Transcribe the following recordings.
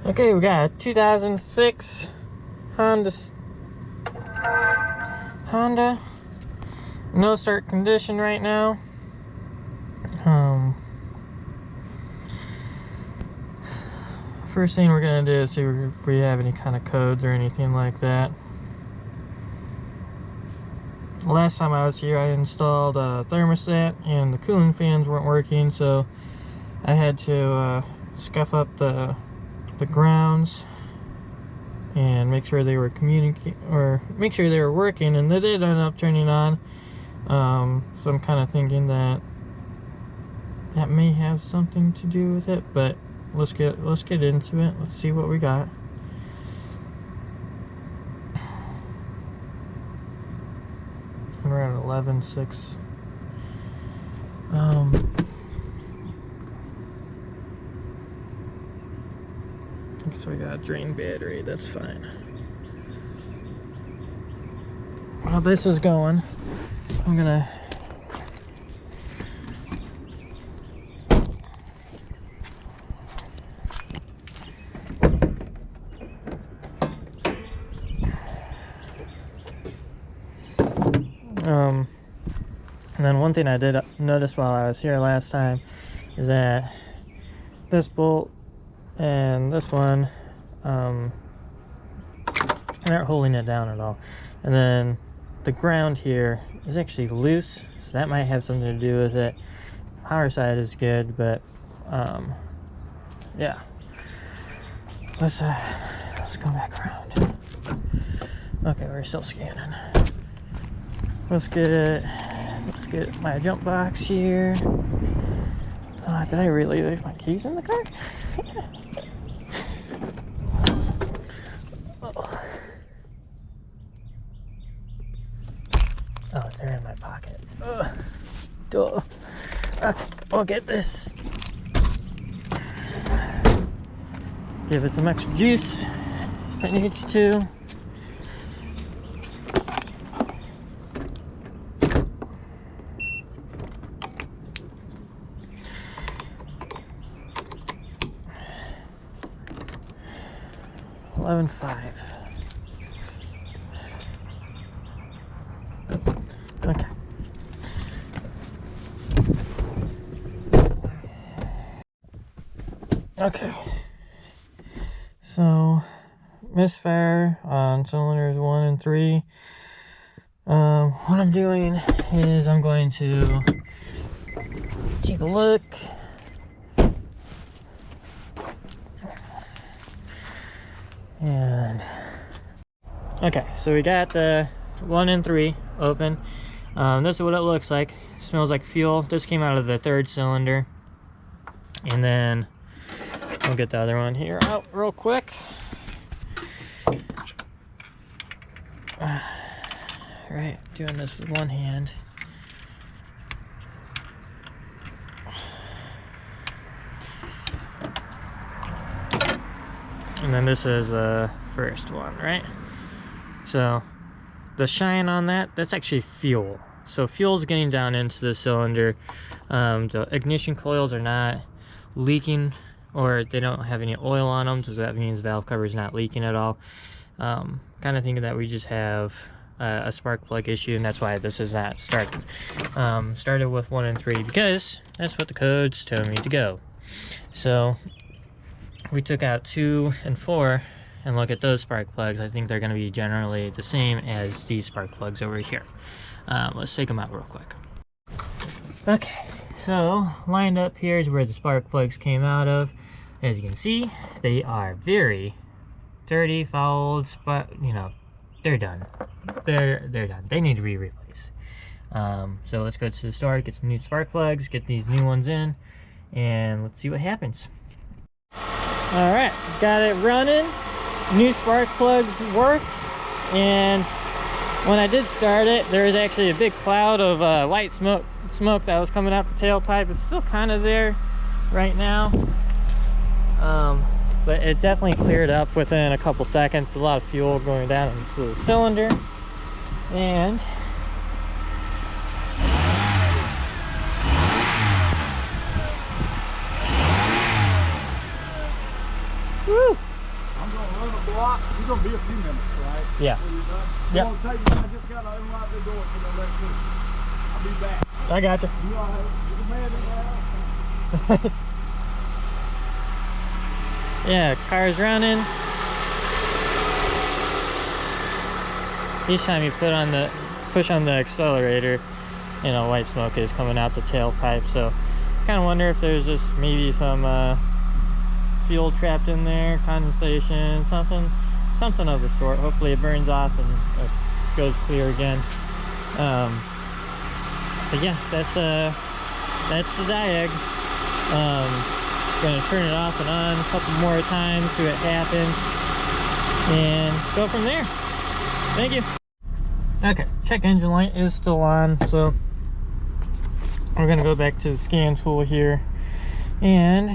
Okay, we got a 2006 Honda. No start condition right now. First thing we're gonna do is see if we have any kind of codes or anything like that. Last time I was here, I installed a thermostat and the cooling fans weren't working, so I had to scuff up the grounds and make sure they were make sure they were working, and they did end up turning on. So I'm kind of thinking that may have something to do with it, but let's get into it. Let's see what we got. We're at 11.6. So we got a drain battery, that's fine. While this is going, I'm gonna and then one thing I did notice while I was here last time is that this bolt and this one aren't holding it down at all, and then the ground here is actually loose, so that might have something to do with it. Power side is good, but yeah, let's go back around. Okay, we're still scanning. Let's get my jump box here. Did I really leave my keys in the car? Oh, they're in my pocket. Duh. Okay, I'll get this. Give it some extra juice if it needs to. $11.5. Okay. Okay. So, misfire on cylinders 1 and 3. What I'm doing is I'm going to take a look. And okay, so we got the 1 and 3 open. This is what it looks like. It smells like fuel. This came out of the 3rd cylinder. And then we'll get the other one here out real quick. Right, doing this with one hand. And then this is the first one, right? So the shine on that's actually fuel. So fuel's getting down into the cylinder. The ignition coils are not leaking, or they don't have any oil on them, so that means valve cover is not leaking at all. Kind of thinking that we just have a spark plug issue, and that's why this is not starting. Started with 1 and 3 because that's what the codes told me to go. So we took out 2 and 4 and look at those spark plugs. I think they're going to be generally the same as these spark plugs over here. Let's take them out real quick. Okay, so lined up here is where the spark plugs came out of. As you can see, they are very dirty, fouled, but you know, they're done. They're done. They need to be replaced. So let's go to the store, get some new spark plugs, get these new ones in, and let's see what happens. All right, got it running. New spark plugs worked, and when I did start it, there was actually a big cloud of white smoke that was coming out the tailpipe. It's still kind of there right now, but it definitely cleared up within a couple seconds. A lot of fuel going down into the cylinder, and woo, gonna run a block. You're gonna be a few minutes, right? Yeah. When you're done. Yep. I just gotta unlock the door for the electrician. I'll be back. I got you. You all right? You're the man in the house. Yeah, car's running. Each time you push on the accelerator, you know, white smoke is coming out the tailpipe. So kind of wonder if there's just maybe some fuel trapped in there, condensation, something of the sort. Hopefully it burns off and it goes clear again. But yeah, that's the Diag. Gonna turn it off and on a couple more times, see what happens, and go from there. Thank you. Okay, check engine light is still on, so we're gonna go back to the scan tool here, and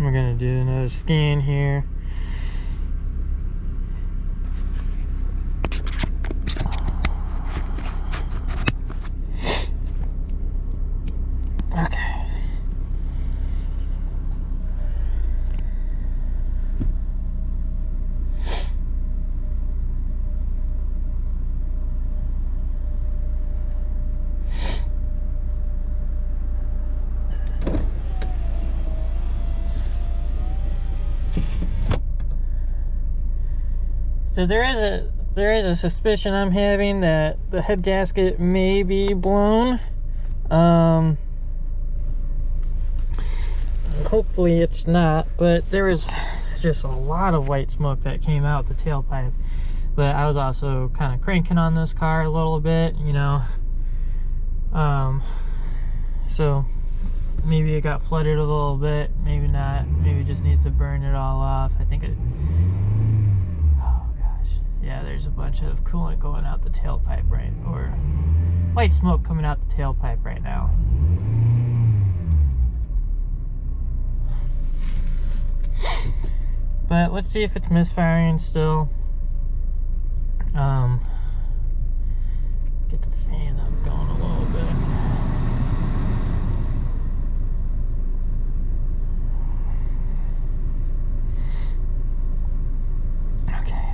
we're gonna do another scan here. So there is a suspicion I'm having that the head gasket may be blown. Hopefully it's not, but there was just a lot of white smoke that came out the tailpipe. But I was also kind of cranking on this car a little bit, you know. So maybe it got flooded a little bit, maybe not. Maybe it just needs to burn it all off. I think it... Yeah, there's a bunch of coolant going out the tailpipe, right? Or white smoke coming out the tailpipe right now. But let's see if it's misfiring still. Get the fan up going a little bit.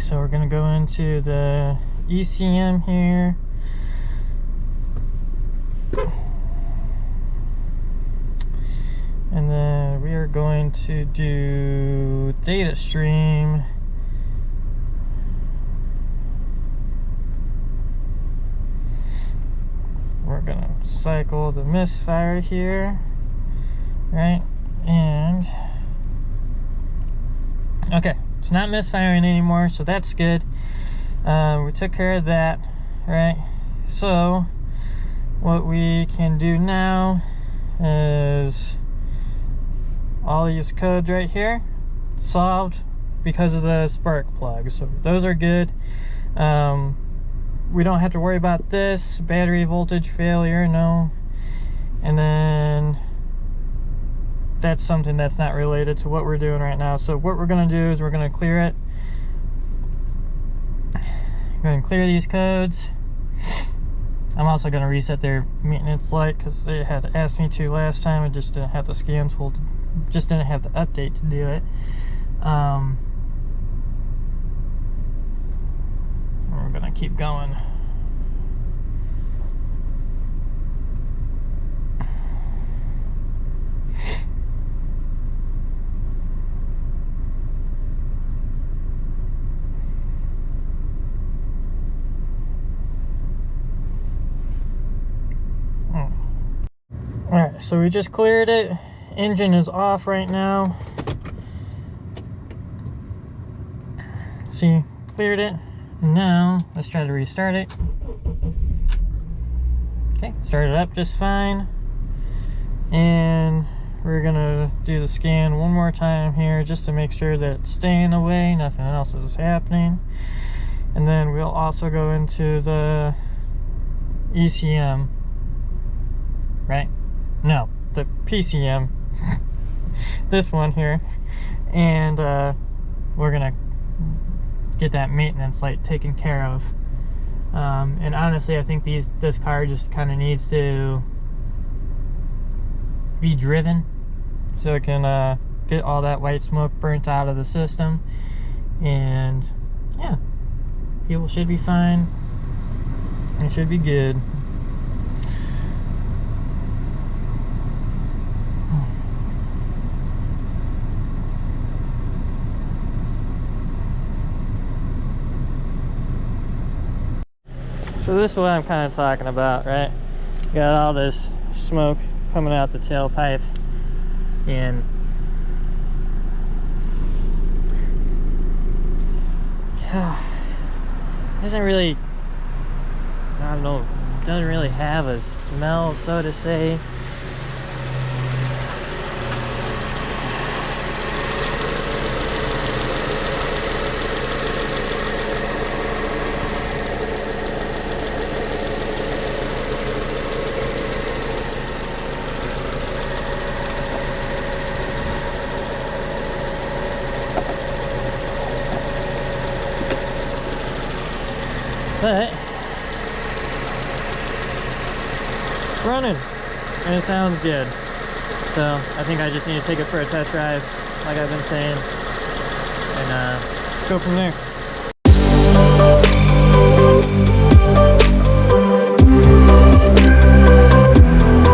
So we're gonna go into the ECM here. And then we are going to do data stream. We're gonna cycle the misfire here, right? And okay. It's not misfiring anymore, so that's good. We took care of that, right? So what we can do now is all these codes right here solved because of the spark plug, so those are good. We don't have to worry about this battery voltage failure, no. And then that's something that's not related to what we're doing right now. So what we're going to do is we're going to clear it. I'm going to clear these codes. I'm also going to reset their maintenance light because they had asked me to last time. I just didn't have the scan tool, just didn't have the update to do it. We're going to keep going. Alright, so we just cleared it. Engine is off right now. See, cleared it. And now, let's try to restart it. Okay, started up just fine. And we're gonna do the scan one more time here just to make sure that it's staying away, nothing else is happening. And then we'll also go into the ECM, right? No, the PCM, this one here, and we're gonna get that maintenance light taken care of. And honestly, I think this car just kind of needs to be driven so it can get all that white smoke burnt out of the system. And yeah, fuel should be fine. It should be good. So this is what I'm kind of talking about, right? Got all this smoke coming out the tailpipe, and isn't really, I don't know, doesn't really have a smell, so to say. But it's running and it sounds good, so I think I just need to take it for a test drive like I've been saying, and go from there.